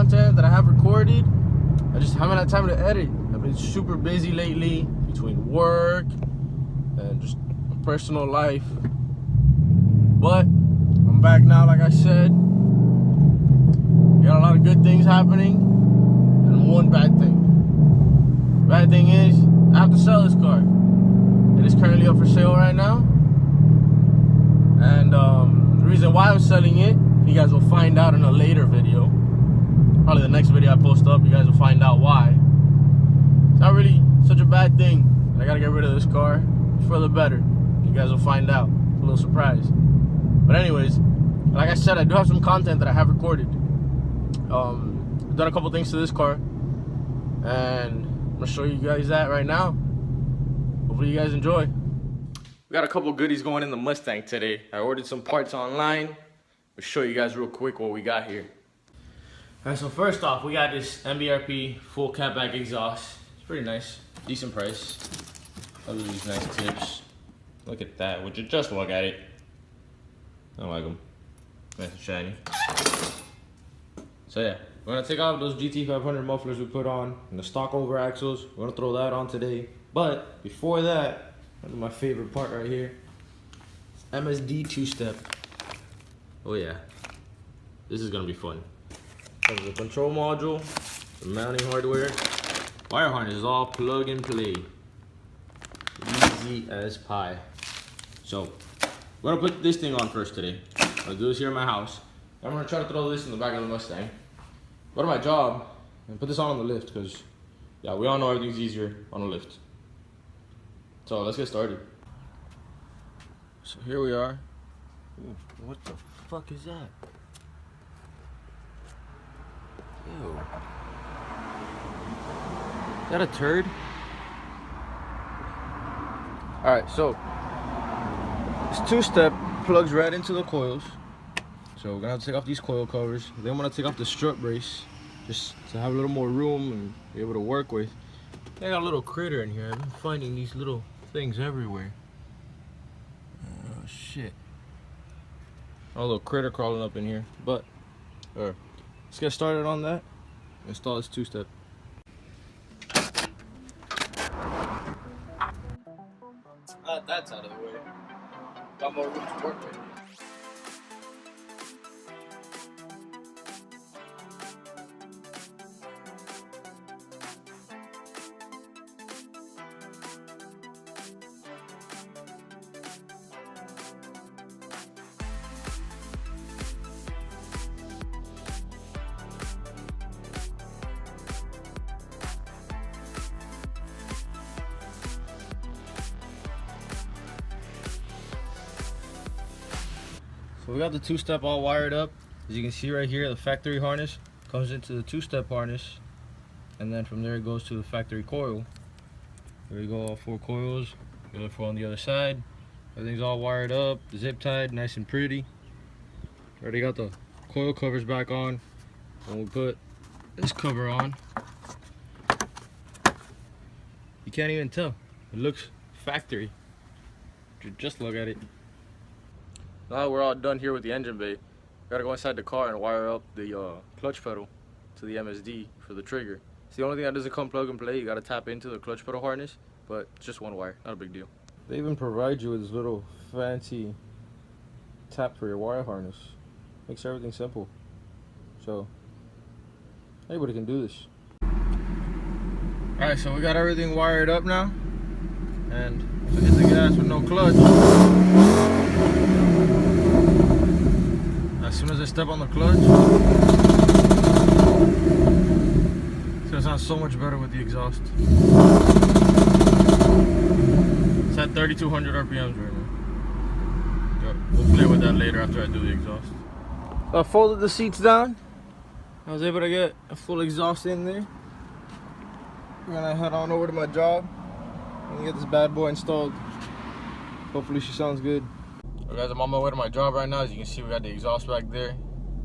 content that I have recorded. I just haven't had time to edit. I've been super busy lately between work and just my personal life. But I'm back now, like I said. Got a lot of good things happening and one bad thing. Bad thing is I have to sell this car. It is currently up for sale right now. And the reason why I'm selling it, you guys will find out in a later video. Probably the next video I post up, you guys will find out why. It's not really such a bad thing. And I gotta get rid of this car. It's for the better. You guys will find out. It's a little surprise. But anyways, like I said, I do have some content that I have recorded. I've done a couple things to this car. And I'm gonna show you guys that right now. Hopefully you guys enjoy. We got a couple goodies going in the Mustang today. I ordered some parts online. I'll show you guys real quick what we got here. Alright, so first off, we got this MBRP full catback exhaust. It's pretty nice, decent price. Look at these nice tips. Look at that, would you just look at it? I like them, nice and shiny. So yeah, we're gonna take off those GT 500 mufflers we put on and the stock over axles. We're gonna throw that on today. But before that, my favorite part right here, MSD two-step. Oh yeah, this is gonna be fun. Comes with the control module, the mounting hardware, wire harness is all plug and play. Easy as pie. So, we're gonna put this thing on first today. I'll do this here in my house. I'm gonna try to throw this in the back of the Mustang. Go to my job and put this on the lift because, yeah, we all know everything's easier on a lift. So let's get started. So here we are. Ooh, what the fuck is that? Ew. Is that a turd? Alright, so this two-step plugs right into the coils. So we're gonna have to take off these coil covers. Then I'm gonna take off the strut brace just to have a little more room and be able to work with. I got a little critter in here. I've been finding these little things everywhere. Oh shit. A little critter crawling up in here. But let's get started on that. Install this two-step. That's out of the way. Got more room to work with. So we got the two-step all wired up. As you can see right here, the factory harness comes into the two-step harness, and then from there it goes to the factory coil. There we go, all 4 coils. The other 4 on the other side. Everything's all wired up, zip tied, nice and pretty. Already got the coil covers back on. When we put this cover on, you can't even tell. It looks factory. Just look at it. Now we're all done here with the engine bay. Gotta go inside the car and wire up the clutch pedal to the MSD for the trigger. It's the only thing that doesn't come plug and play. You gotta tap into the clutch pedal harness, but just one wire, not a big deal. They even provide you with this little fancy tap for your wire harness. Makes everything simple. So anybody can do this. Alright, so we got everything wired up now. And I hit the gas with no clutch. As soon as I step on the clutch, it's gonna sound so much better with the exhaust. It's at 3,200 RPMs right now. We'll play with that later after I do the exhaust. So I folded the seats down. I was able to get a full exhaust in there. We're gonna head on over to my job and get this bad boy installed. Hopefully she sounds good. Well guys, I'm on my way to my job right now. As you can see, we got the exhaust back there.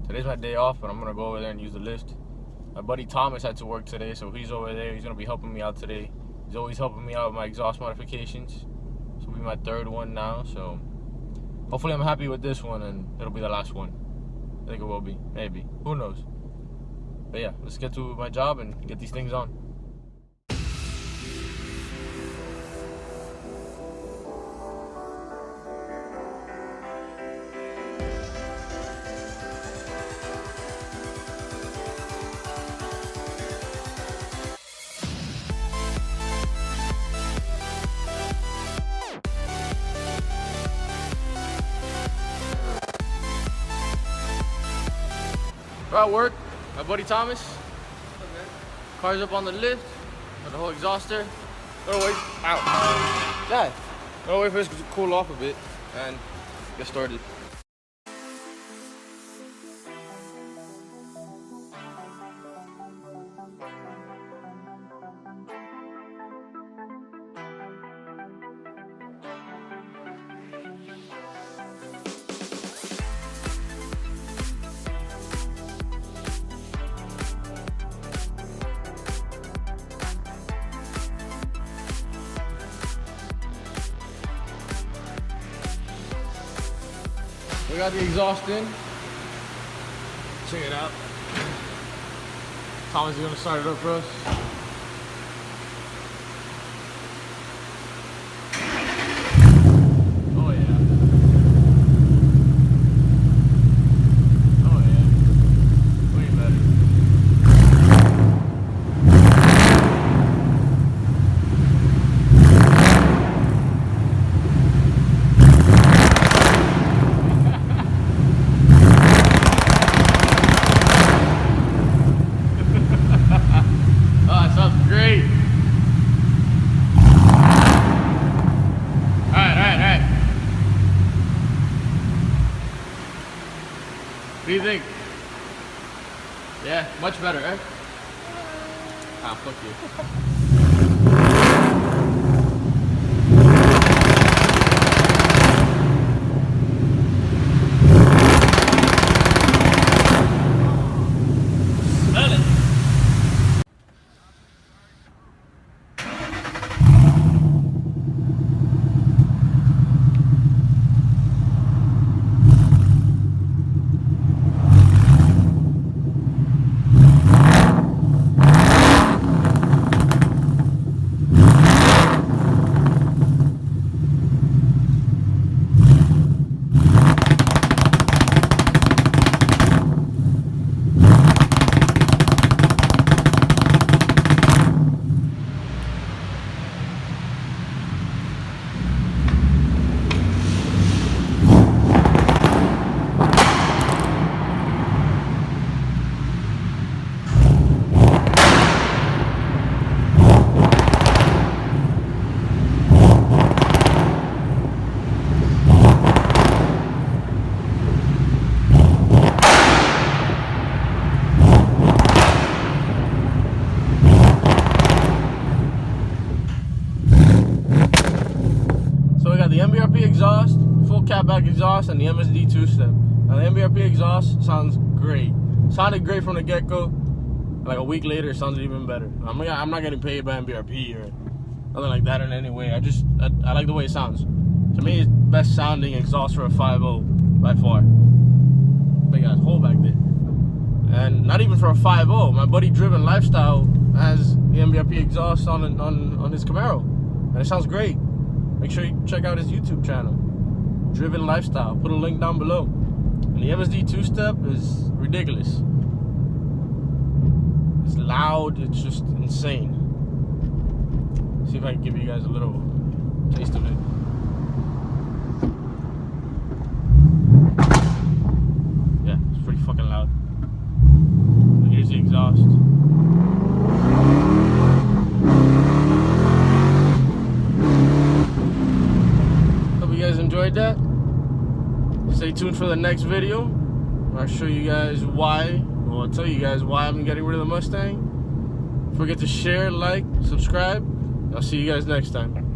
Today's my day off, but I'm gonna go over there and use the lift. My buddy Thomas had to work today, so he's over there. He's gonna be helping me out today. He's always helping me out with my exhaust modifications. This will be my 3rd one now, so hopefully I'm happy with this one and it'll be the last one. I think it will be, maybe. Who knows? But yeah, let's get to my job and get these things on. We're at work, my buddy Thomas. Car's up on the lift, got the whole exhauster. Gotta wait, ow, Dad. Gotta wait for this to cool off a bit and get started. We got the exhaust in. Check it out. Thomas is gonna start it up for us. Oh yeah. Oh yeah. Way better. What do you think? Yeah, much better, right? Ah, fuck you. Smell it. The MBRP exhaust, full catback exhaust, and the MSD two-step. Now the MBRP exhaust sounds great. Sounded great from the get-go. Like a week later, it sounded even better. I'm not getting paid by MBRP or nothing like that in any way. I like the way it sounds. To me, it's best sounding exhaust for a 5.0 by far. Big ass hole back there. And not even for a 5.0. My buddy Driven Lifestyle has the MBRP exhaust on his Camaro, and it sounds great. Make sure you check out his YouTube channel, Driven Lifestyle. Put a link down below. And the MSD two-step is ridiculous. It's loud, it's just insane. See if I can give you guys a little taste of it. Yeah, it's pretty fucking loud. And here's the exhaust. Enjoyed that. Stay tuned for the next video. I'll show you guys why, well, I'll tell you guys why I'm getting rid of the Mustang. Don't forget to share, like, subscribe. I'll see you guys next time.